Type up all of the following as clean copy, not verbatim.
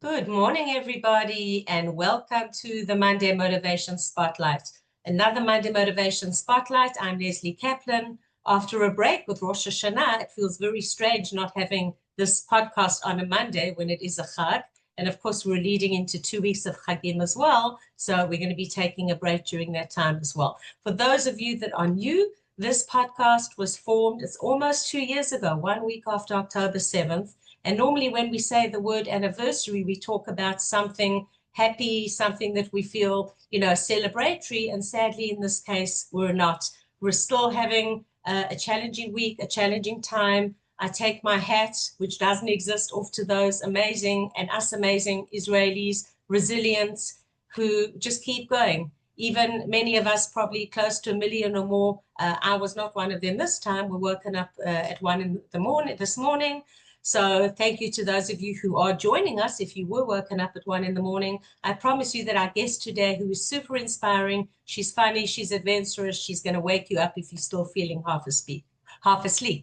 Good morning, everybody, and welcome to the Monday Motivation Spotlight. Another Monday Motivation Spotlight. I'm Lesley Kaplan. After a break with Rosh Hashanah, it feels very strange not having this podcast on a Monday when it is a Chag. And of course, we're leading into 2 weeks of Chagim as well. So we're going to be taking a break during that time as well. For those of you that are new, this podcast was formed, it's almost 2 years ago, 1 week after October 7th. And normally when we say the word anniversary, we talk about something happy, something that we feel, celebratory. And sadly, in this case, we're not. We're still having a challenging week, a challenging time. I take my hat, which doesn't exist, off to those amazing and us amazing Israelis, resilient, who just keep going. Even many of us, probably close to 1 million or more. I was not one of them this time. We're woken up at 1 in the morning this morning. So thank you to those of you who are joining us. If you were woken up at 1 in the morning, I promise you that our guest today, who is super inspiring, she's funny, she's adventurous, she's going to wake you up if you're still feeling half asleep,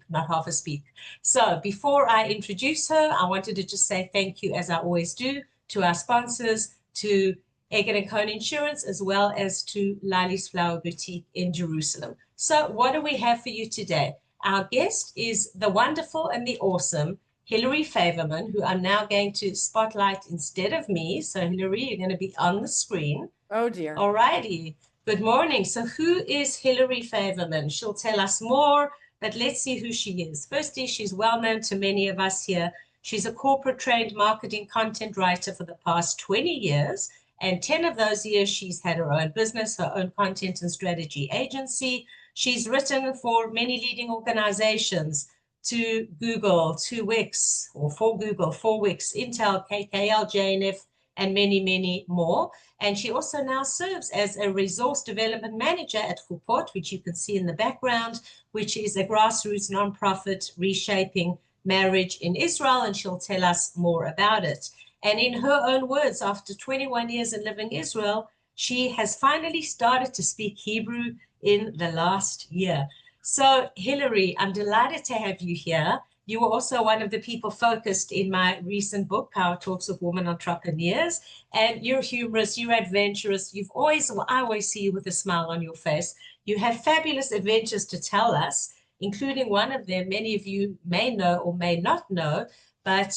not half asleep. So before I introduce her, I wanted to just say thank you, as I always do, to our sponsors, to Egan & Cohn Insurance, as well as to Lali's Flower Boutique in Jerusalem. So what do we have for you today? Our guest is the wonderful and the awesome Hilary Faverman, who I'm now going to spotlight instead of me. So Hilary, you're going to be on the screen. Oh dear. All righty. Good morning. So who is Hilary Faverman? She'll tell us more, but let's see who she is. Firstly, she's well known to many of us here. She's a corporate trained marketing content writer for the past 20 years. And 10 of those years, she's had her own business, her own content and strategy agency. She's written for many leading organizations, to Google, to Wix, or for Google, for Wix, Intel, KKL-JNF, and many, many more. And she also now serves as a resource development manager at Chuppot, which you can see in the background, which is a grassroots nonprofit reshaping marriage in Israel. And she'll tell us more about it. And in her own words, after 21 years in living Israel, she has finally started to speak Hebrew in the last year. So, Hilary, I'm delighted to have you here. You were also one of the people focused in my recent book, Power Talks of Women Entrepreneurs. And you're humorous, you're adventurous. I always see you with a smile on your face. You have fabulous adventures to tell us, including one of them many of you may know or may not know. But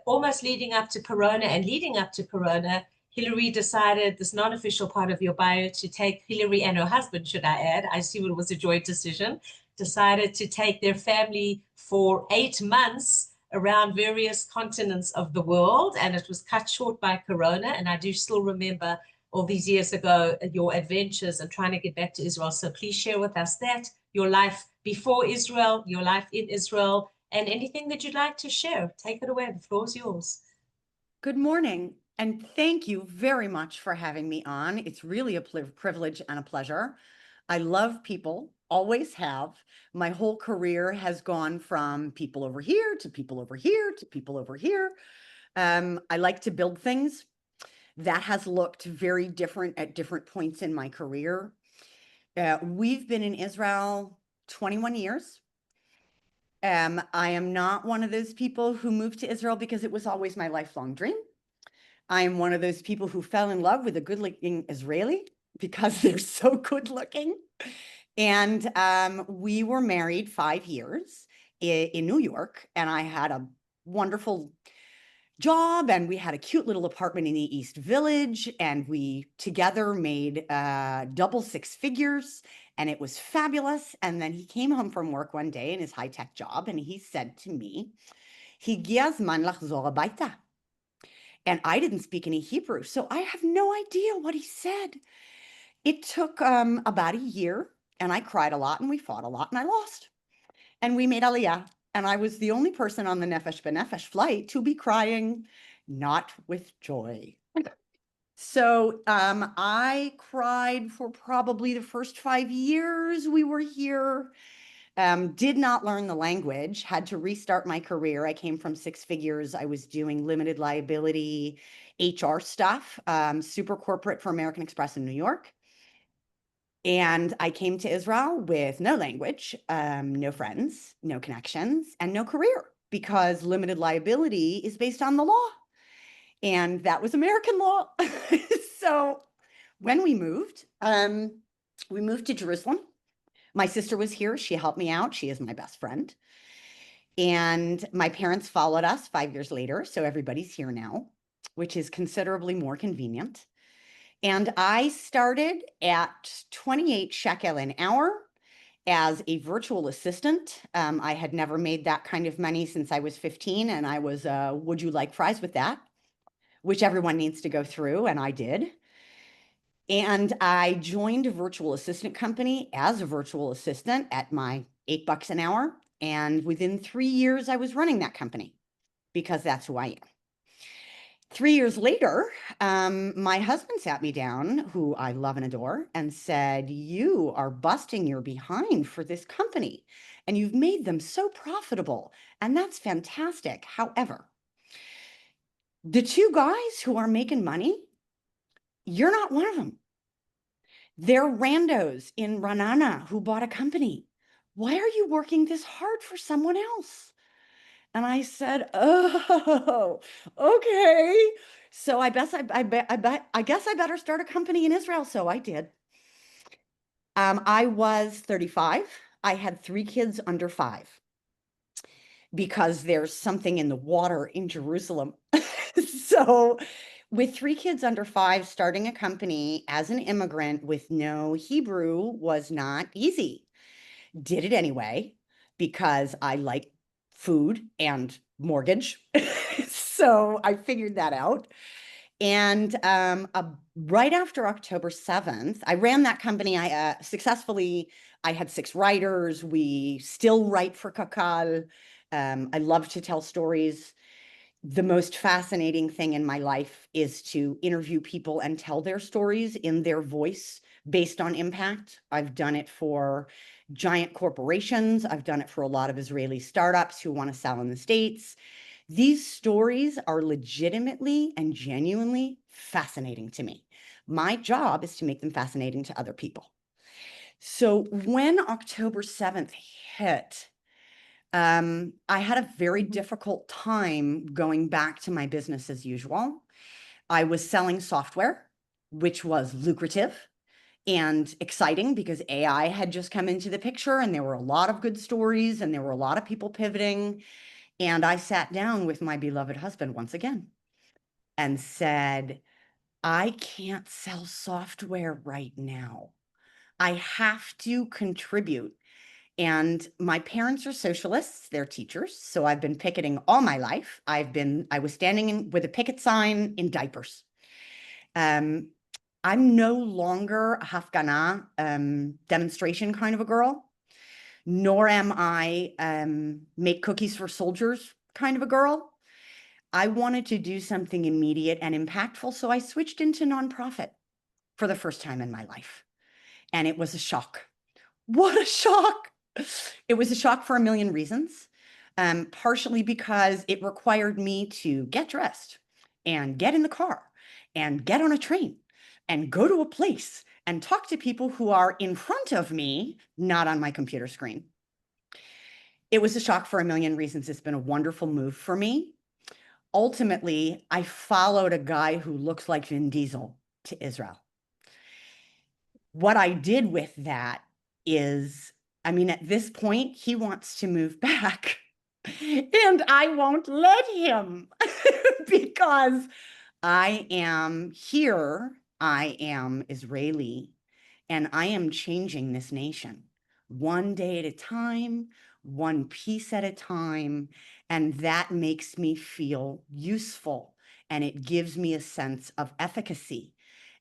almost leading up to Corona and leading up to Corona, Hilary decided, this non-official part of your bio, to take Hilary and her husband, should I add, I assume it was a joint decision, decided to take their family for 8 months around various continents of the world. And it was cut short by Corona. And I do still remember all these years ago, your adventures and trying to get back to Israel. So please share with us that, your life before Israel, your life in Israel, and anything that you'd like to share. Take it away. The floor is yours. Good morning, and thank you very much for having me on. It's really a privilege and a pleasure. I love people, always have. My whole career has gone from people over here to people over here to people over here. I like to build things. That has looked very different at different points in my career. We've been in Israel 21 years. I am not one of those people who moved to Israel because it was always my lifelong dream. I am one of those people who fell in love with a good-looking Israeli because they're so good-looking. And we were married 5 years in New York, and I had a wonderful job, and we had a cute little apartment in the East Village, and we together made double 6 figures. And it was fabulous. And then he came home from work one day in his high-tech job, and he said to me, "Higia zman lachzor habayta." And I didn't speak any Hebrew, so I have no idea what he said. It took about a year, and I cried a lot, and we fought a lot, and I lost. And we made Aliyah, and I was the only person on the Nefesh B'Nefesh flight to be crying, not with joy. So I cried for probably the first 5 years we were here. Did not learn the language, had to restart my career. I came from 6 figures. I was doing limited liability HR stuff, super corporate for American Express in New York. And I came to Israel with no language, no friends, no connections, and no career, because limited liability is based on the law. And that was American law. So when we moved to Jerusalem. My sister was here. She helped me out. She is my best friend. And my parents followed us 5 years later. So everybody's here now, which is considerably more convenient. And I started at 28 shekel an hour as a virtual assistant. I had never made that kind of money since I was 15. And I was, would you like fries with that? Which everyone needs to go through. And I did. And I joined a virtual assistant company as a virtual assistant at my $8 an hour. And within 3 years, I was running that company because that's who I am. 3 years later, my husband sat me down, who I love and adore, and said, "You are busting your behind for this company, and you've made them so profitable, and that's fantastic. However, the two guys who are making money, you're not one of them. They're randos in Ranana who bought a company. Why are you working this hard for someone else?" And I said, "Oh, okay. So I guess I better start a company in Israel." So I did. I was 35. I had 3 kids under 5 because there's something in the water in Jerusalem. So with 3 kids under 5, starting a company as an immigrant with no Hebrew was not easy. Did it anyway because I like food and mortgage. So I figured that out. And right after October 7th, I ran that company. I successfully, I had 6 writers. We still write for KKL. I love to tell stories. The most fascinating thing in my life is to interview people and tell their stories in their voice based on impact. I've done it for giant corporations. I've done it for a lot of Israeli startups who want to sell in the States. These stories are legitimately and genuinely fascinating to me. My job is to make them fascinating to other people. So when October 7th hit, I had a very difficult time going back to my business as usual. I was selling software, which was lucrative and exciting because AI had just come into the picture and there were a lot of good stories and there were a lot of people pivoting. And I sat down with my beloved husband once again and said, "I can't sell software right now. I have to contribute." And my parents are socialists, they're teachers. So I've been picketing all my life. I was standing with a picket sign in diapers. I'm no longer a Hafgana demonstration kind of a girl, nor am I make cookies for soldiers kind of a girl. I wanted to do something immediate and impactful. So I switched into nonprofit for the first time in my life. And it was a shock. What a shock. It was a shock for a million reasons, partially because it required me to get dressed and get in the car and get on a train and go to a place and talk to people who are in front of me, not on my computer screen. It was a shock for a million reasons. It's been a wonderful move for me. Ultimately, I followed a guy who looks like Vin Diesel to Israel. What I did with that is, I mean, at this point, he wants to move back and I won't let him because I am here, I am Israeli, and I am changing this nation one day at a time, one piece at a time, and that makes me feel useful and it gives me a sense of efficacy.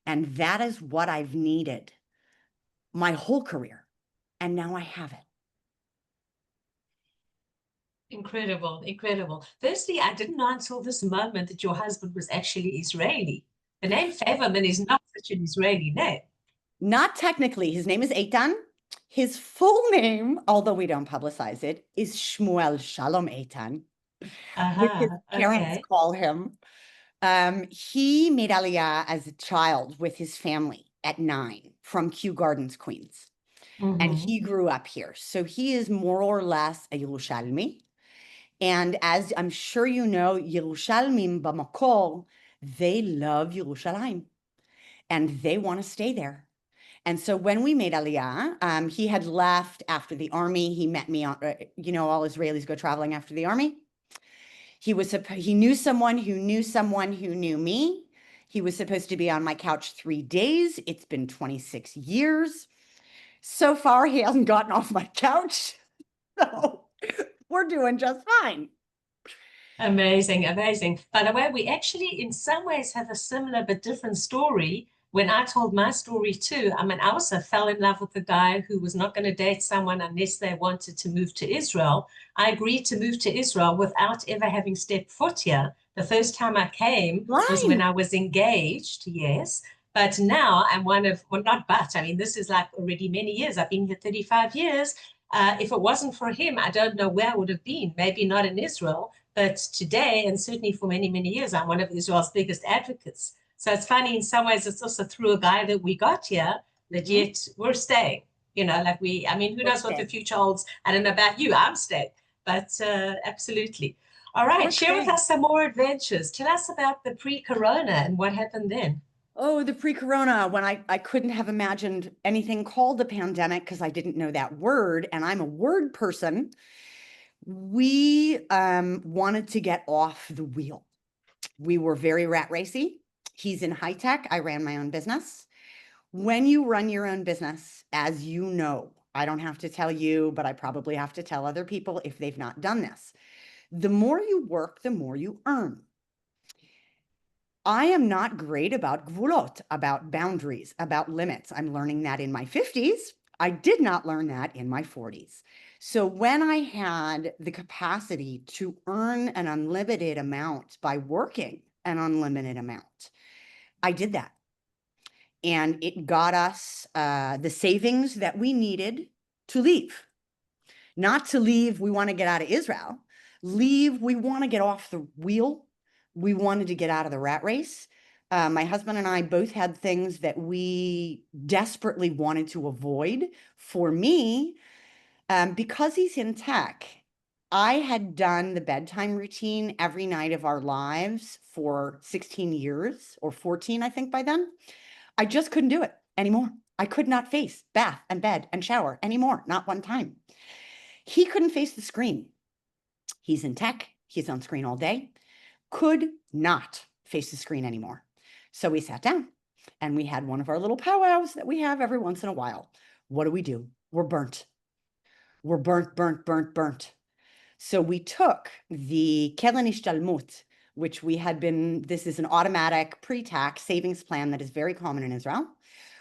And that is what I've needed my whole career. And now I have it. Incredible, incredible. Firstly, I didn't know until this moment that your husband was actually Israeli. The name Faverman is not such an Israeli name. Not technically. His name is Eitan. His full name, although we don't publicize it, is Shmuel Shalom Eitan, which his parents Okay. call him. He made Aliyah as a child with his family at 9 from Kew Gardens, Queens. And he grew up here. So he is more or less a Yerushalmi. And as I'm sure you know, Yerushalmim b'makor, They love Yerushalayim and they want to stay there. And so when we made Aliyah, he had left after the army. He met me on, all Israelis go traveling after the army. He knew someone who knew someone who knew me. He was supposed to be on my couch 3 days. It's been 26 years. So far, he hasn't gotten off my couch. So we're doing just fine. Amazing, amazing. By the way, we actually, in some ways, have a similar but different story. When I told my story too, I mean, I also fell in love with a guy who was not going to date someone unless they wanted to move to Israel. I agreed to move to Israel without ever having stepped foot here. The first time I came was when I was engaged, yes. But now I'm one of, well, not but, I mean, this is like already many years. I've been here 35 years. If it wasn't for him, I don't know where I would have been. Maybe not in Israel, but today, and certainly for many, many years, I'm one of Israel's biggest advocates. So it's funny in some ways, it's also through a guy that we got here that yet we're staying, like I mean, who knows what the future holds? I don't know about you, I'm staying, but absolutely. All right, share with us some more adventures. Tell us about the pre-corona and what happened then. Oh, the pre-corona, when I couldn't have imagined anything called a pandemic because I didn't know that word, and I'm a word person. We wanted to get off the wheel. We were very rat racy. He's in high tech. I ran my own business. When you run your own business, as you know, I don't have to tell you, but I probably have to tell other people if they've not done this. The more you work, the more you earn. I am not great about gvulot, about boundaries, about limits. I'm learning that in my 50s. I did not learn that in my 40s. So when I had the capacity to earn an unlimited amount by working an unlimited amount, I did that. And it got us the savings that we needed to leave. Not to leave, we want to get out of Israel. Leave, we want to get off the wheel. We wanted to get out of the rat race. My husband and I both had things that we desperately wanted to avoid. For me, because he's in tech, I had done the bedtime routine every night of our lives for 16 years or 14, I think by then. I just couldn't do it anymore. I could not face bath and bed and shower anymore, not one time. He couldn't face the screen. He's in tech. He's on screen all day. Could not face the screen anymore. So we sat down and we had one of our little powwows that we have every once in a while. What do? We're burnt. We're burnt. So we took the Keren Ishtalmut, which this is an automatic pre-tax savings plan that is very common in Israel.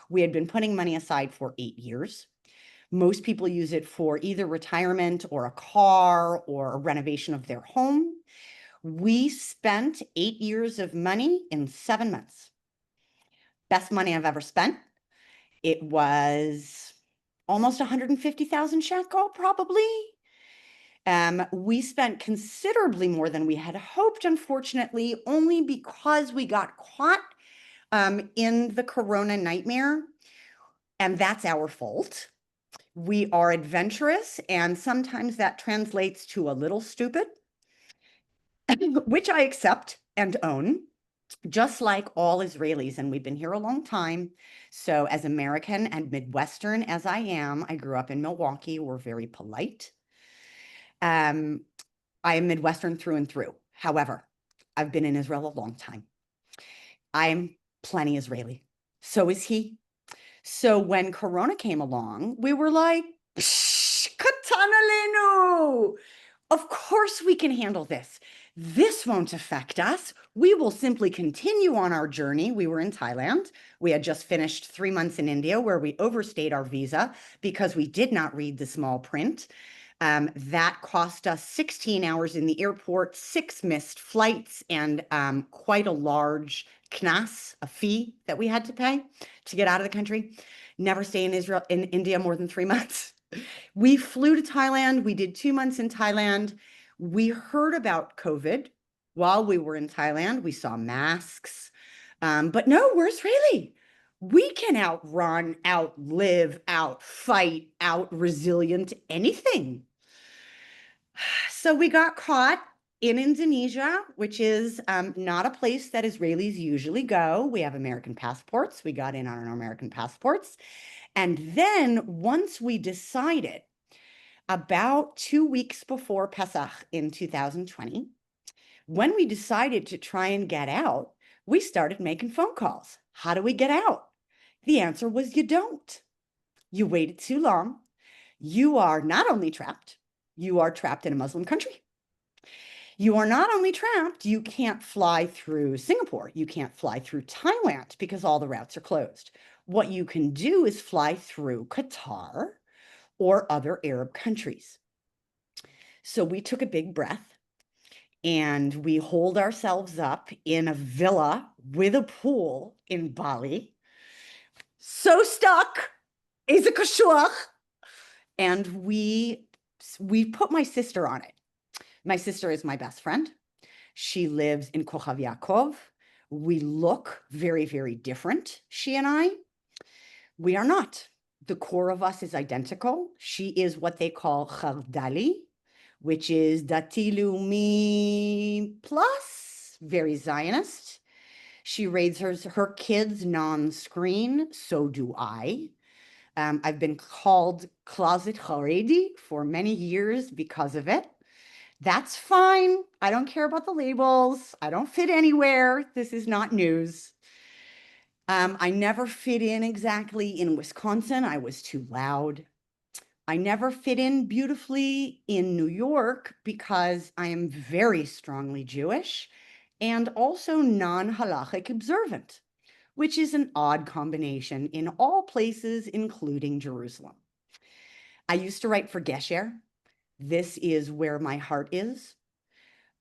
We had been putting money aside for 8 years. Most people use it for either retirement or a car or a renovation of their home. We spent 8 years of money in 7 months. Best money I've ever spent. It was almost 150,000 shekel, probably. We spent considerably more than we had hoped, unfortunately, only because we got caught in the corona nightmare, and that's our fault. We are adventurous, and sometimes that translates to a little stupid, which I accept and own, just like all Israelis, and we've been here a long time. So as American and Midwestern as I am, I grew up in Milwaukee. We're very polite. I am Midwestern through and through. However, I've been in Israel a long time. I'm plenty Israeli. So is he. So when Corona came along, we were like, Katan aleinu. Of course we can handle this. This won't affect us. We will simply continue on our journey. We were in Thailand. We had just finished 3 months in India where we overstayed our visa because we did not read the small print. That cost us 16 hours in the airport, 6 missed flights, and quite a large knas, a fee that we had to pay to get out of the country. Never stay in India more than 3 months. We flew to Thailand. We did 2 months in Thailand. We heard about COVID while we were in Thailand. We saw masks, but no, we're Israeli. We can outrun, outlive, outfight, out resilient anything. So we got caught in Indonesia, which is not a place that Israelis usually go. We have American passports. We got in on our American passports. And then once we decided, about 2 weeks before Pesach in 2020, when we decided to try and get out, we started making phone calls. How do we get out? The answer was you don't. You waited too long. You are not only trapped, you are trapped in a Muslim country. You are not only trapped, you can't fly through Singapore. You can't fly through Thailand because all the routes are closed. What you can do is fly through Qatar or other Arab countries. So we took a big breath and we holed ourselves up in a villa with a pool in Bali. So stuck, is a kashuach. And we put my sister on it. My sister is my best friend. She lives in Kochav Yaakov. We look very, very different, she and I. We are not. The core of us is identical. She is what they call Chardali, which is Dati Leumi plus, very Zionist. She raises her kids non-screen, so do I. I've been called Closet Haredi for many years because of it. That's fine. I don't care about the labels. I don't fit anywhere. This is not news. I never fit in exactly in Wisconsin. I was too loud. I never fit in beautifully in New York because I am very strongly Jewish and also non-halachic observant, which is an odd combination in all places, including Jerusalem. I used to write for Gesher. This is where my heart is.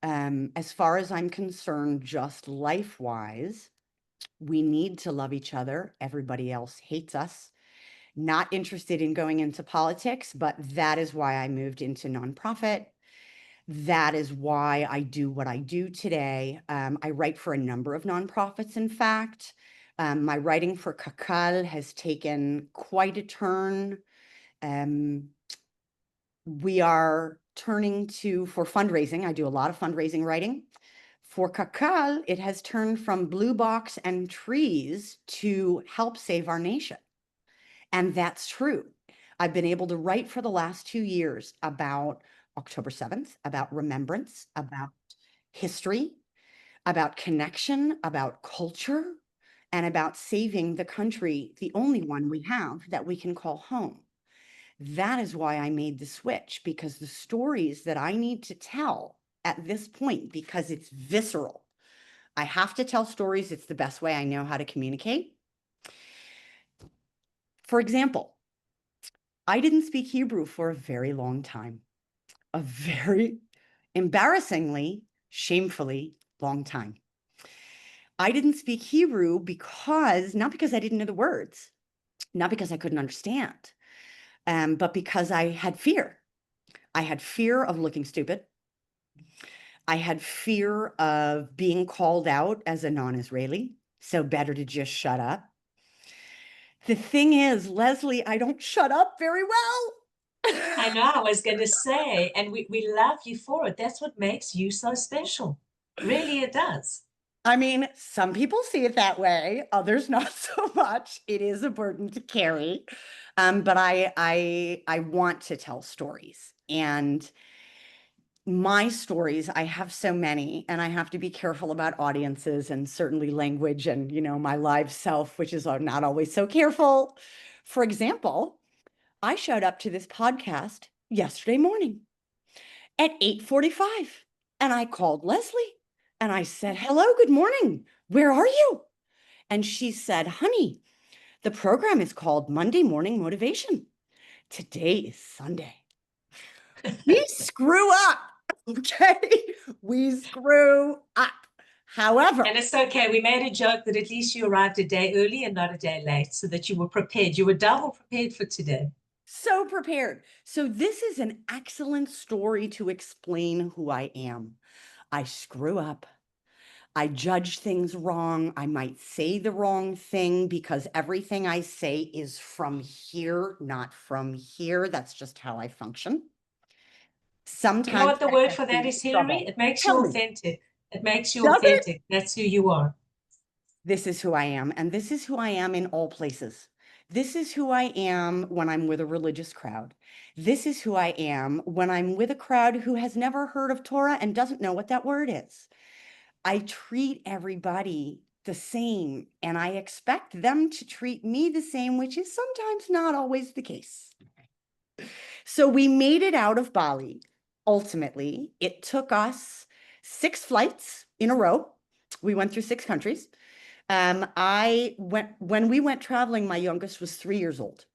As far as I'm concerned, just life-wise, we need to love each other. Everybody else hates us. Not interested in going into politics, but that is why I moved into nonprofit. That is why I do what I do today. I write for a number of nonprofits, in fact. My writing for KKL has taken quite a turn. We are turning to, for fundraising, I do a lot of fundraising writing. For KKL, it has turned from blue box and trees to help save our nation. And that's true. I've been able to write for the last 2 years about October 7th, about remembrance, about history, about connection, about culture, and about saving the country, the only one we have that we can call home. That is why I made the switch, because the stories that I need to tell at this point, because it's visceral, I have to tell stories. It's the best way I know how to communicate. For example, I didn't speak Hebrew for a very long time, a very embarrassingly, shamefully long time. I didn't speak Hebrew because, not because I didn't know the words, not because I couldn't understand, but because I had fear. I had fear of looking stupid. I had fear of being called out as a non-Israeli, so better to just shut up. The thing is, Lesley, I don't shut up very well. I know, I was going to say, and we love you for it. That's what makes you so special. Really, it does. I mean, some people see it that way, others not so much. It is a burden to carry. But I want to tell stories. And my stories, I have so many, and I have to be careful about audiences and certainly language and, my live self, which is not always so careful. For example, I showed up to this podcast yesterday morning at 8:45, and I called Lesley and I said, "Hello, good morning. Where are you?" And she said, "Honey, the program is called Monday Morning Motivation. Today is Sunday." We screw up. Okay, we screw up. However, And it's okay. We made a joke that at least you arrived a day early and not a day late, so that you were prepared. You were double prepared for today. so prepared. So this is an excellent story to explain who I am. I screw up. I judge things wrong. I might say the wrong thing because everything I say is from here, not from here. That's just how I function. Sometimes You know what the that word gets for me that is, into Hilary? trouble. It makes you Tell me, authentic. It makes you does it? authentic. That's who you are. This is who I am, and this is who I am in all places. This is who I am when I'm with a religious crowd. This is who I am when I'm with a crowd who has never heard of Torah and doesn't know what that word is. I treat everybody the same, and I expect them to treat me the same, which is sometimes not always the case. So we made it out of Bali. Ultimately, it took us 6 flights in a row. We went through 6 countries. When we went traveling, my youngest was 3 years old.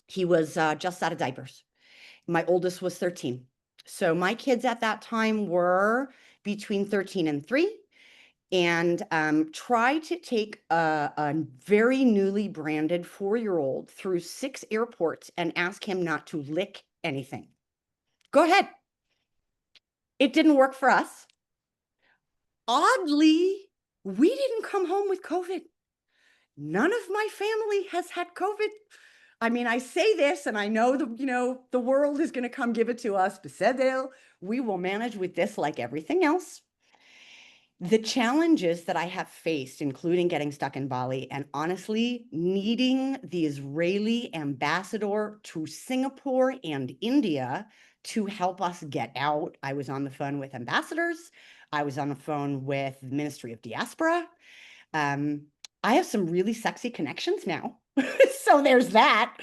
He was just out of diapers. My oldest was 13. So my kids at that time were between 13 and 3, and try to take a very newly branded 4-year-old through 6 airports and ask him not to lick anything. Go ahead. It didn't work for us. Oddly, we didn't come home with COVID. None of my family has had COVID. I mean, I say this and I know the world is going to come give it to us. Beseder, we will manage with this like everything else. The challenges that I have faced, including getting stuck in Bali and honestly needing the Israeli ambassador to Singapore and India to help us get out. I was on the phone with ambassadors. I was on the phone with the Ministry of Diaspora. I have some really sexy connections now. So there's that.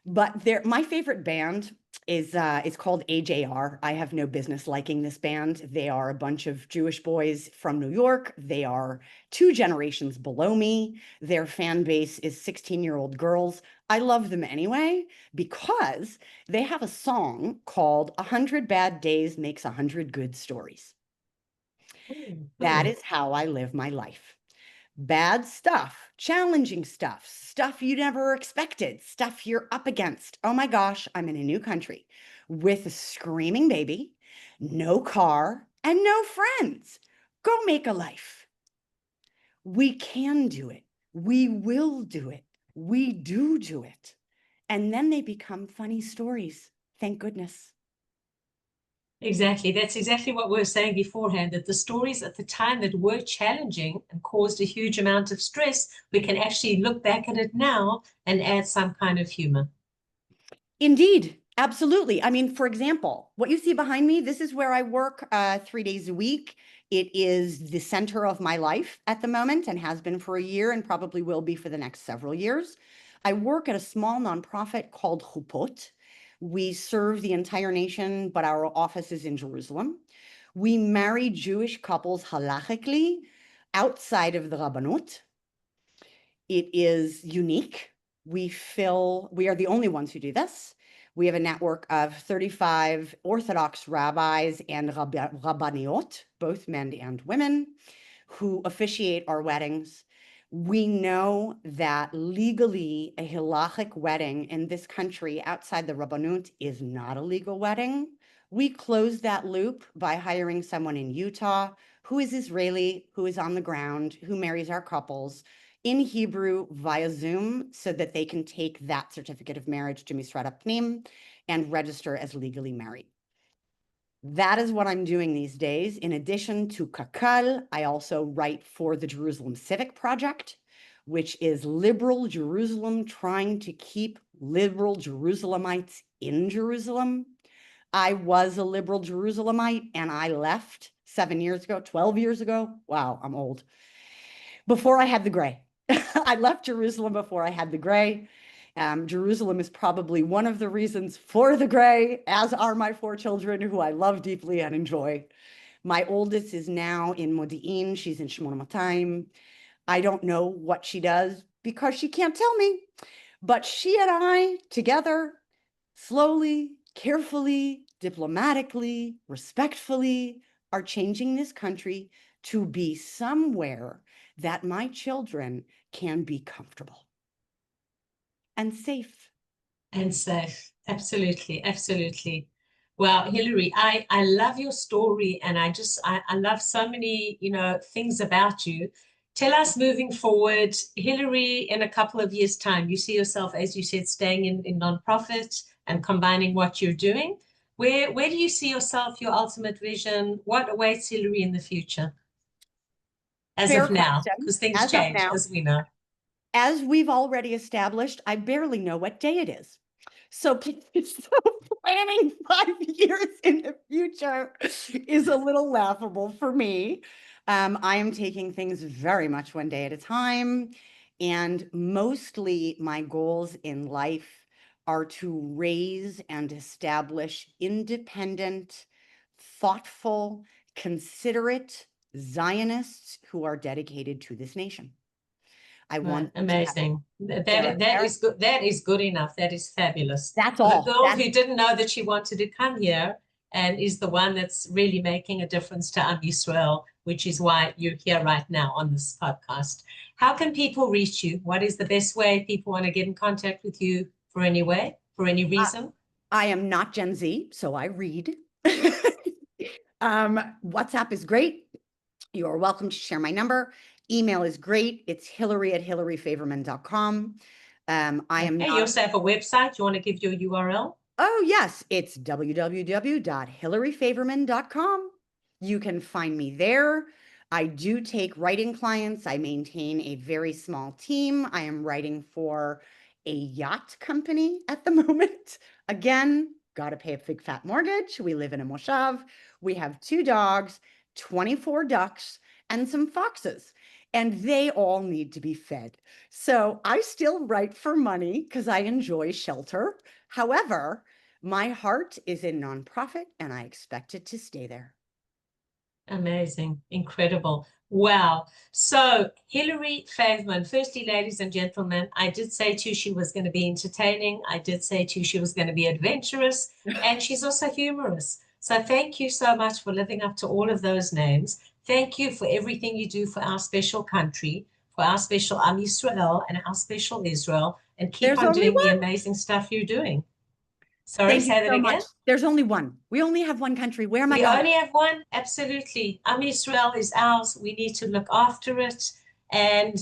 But my favorite band is called AJR. I have no business liking this band. They are a bunch of Jewish boys from New York. They are 2 generations below me. Their fan base is 16-year-old girls. I love them anyway because they have a song called 100 Bad Days Makes 100 Good Stories. That is how I live my life. Bad stuff, challenging stuff, stuff you never expected, stuff you're up against. Oh my gosh, I'm in a new country with a screaming baby, no car, and no friends. Go make a life. We can do it. We will do it. We do it. And then they become funny stories. Thank goodness. Exactly. That's exactly what we were saying beforehand, that the stories at the time that were challenging and caused a huge amount of stress, we can actually look back at it now and add some kind of humor. Indeed, absolutely. I mean, for example, what you see behind me, this is where I work 3 days a week. It is the center of my life at the moment and has been for a year and probably will be for the next several years. I work at a small nonprofit called Chuppot. We serve the entire nation, but our office is in Jerusalem. We marry Jewish couples halachically outside of the Rabbanut. It is unique. We are the only ones who do this. We have a network of 35 Orthodox rabbis and rabbaniot, both men and women, who officiate our weddings. We know that legally a halachic wedding in this country outside the Rabbanut is not a legal wedding. We close that loop by hiring someone in Utah who is Israeli, who is on the ground, who marries our couples in Hebrew via Zoom so that they can take that certificate of marriage to Misrat HaPnim and register as legally married. That is what I'm doing these days. In addition to KKL, I also write for the Jerusalem Civic Project, which is liberal Jerusalem trying to keep liberal Jerusalemites in Jerusalem. I was a liberal Jerusalemite and I left 7 years ago, 12 years ago. Wow, I'm old. Before I had the gray. I left Jerusalem before I had the gray. Jerusalem is probably one of the reasons for the gray, as are my 4 children, who I love deeply and enjoy. My oldest is now in Modi'in. She's in Shmona Matayim. I don't know what she does because she can't tell me. But she and I together, slowly, carefully, diplomatically, respectfully, are changing this country to be somewhere that my children can be comfortable and safe. And safe. Absolutely. Absolutely. Well, Hilary, I love your story and I love so many, things about you. Tell us moving forward, Hilary, in a couple of years' time, you see yourself, as you said, staying in nonprofit and combining what you're doing. Where do you see yourself, your ultimate vision? What awaits Hilary in the future? As Fair of now, question. because things As of change, now, as we know. as we've already established, I barely know what day it is. So planning 5 years in the future is a little laughable for me. I am taking things very much one day at a time. And mostly my goals in life are to raise and establish independent, thoughtful, considerate Zionists who are dedicated to this nation. I want them to have Amazing. their That is good. That is good enough. That is fabulous. That's For all. the girl That's who didn't know that she wanted to come here and is the one that's really making a difference to Am Yisrael, which is why you're here right now on this podcast. How can people reach you? What is the best way people want to get in contact with you for any way, for any reason? I am not Gen Z, so I read. WhatsApp is great. You are welcome to share my number. Email is great. It's Hilary@hilaryfaverman.com. I am You not. also have a website. You want to give your URL? Oh, yes. It's www.hilaryfaverman.com. You can find me there. I do take writing clients. I maintain a very small team. I am writing for a yacht company at the moment. Again, got to pay a big fat mortgage. We live in a moshav. We have 2 dogs, 24 ducks, and some foxes, and they all need to be fed. So I still write for money because I enjoy shelter. However, my heart is in nonprofit and I expect it to stay there. Amazing. Incredible. Wow. So Hilary Faverman, firstly, ladies and gentlemen, I did say to you she was going to be entertaining. I did say to you she was going to be adventurous, and she's also humorous. So thank you so much for living up to all of those names. Thank you for everything you do for our special country, for our special Am Yisrael and our special Israel, and keep There's on only doing the one. amazing stuff you're doing. Sorry, Thank you say that so again. much. There's only one. We only have one country. Where am I We going? only have one, absolutely. Am Yisrael is ours. We need to look after it. And,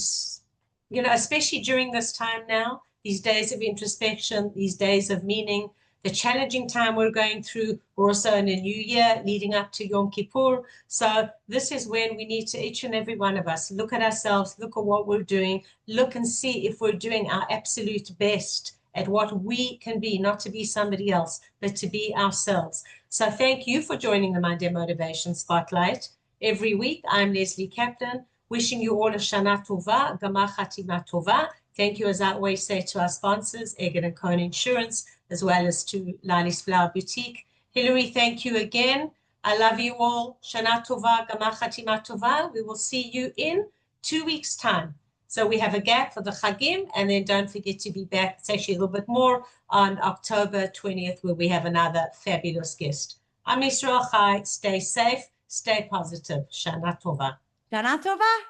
you know, especially during this time now, these days of introspection, these days of meaning, the challenging time we're going through, we're also in a new year leading up to Yom Kippur. So this is when we need to, each and every one of us, look at ourselves, look at what we're doing, look and see if we're doing our absolute best at what we can be, not to be somebody else, but to be ourselves. So thank you for joining the Monday Motivation Spotlight. Every week, I'm Lesley Kaplan, wishing you all a Shana Tova, Gamar Chatima Tova. Thank you, as I always say, to our sponsors, Egan & Cohn Insurance, as well as to Lali's Flower Boutique. Hilary, thank you again. I love you all. Shana Tova, Gamar Chatima Tova. We will see you in 2 weeks' time. So we have a gap for the Chagim, and then don't forget to be back. It's actually a little bit more on October 20th, where we have another fabulous guest. Am Yisrael Chai. Stay safe, stay positive. Shana Tova. Shana Tova.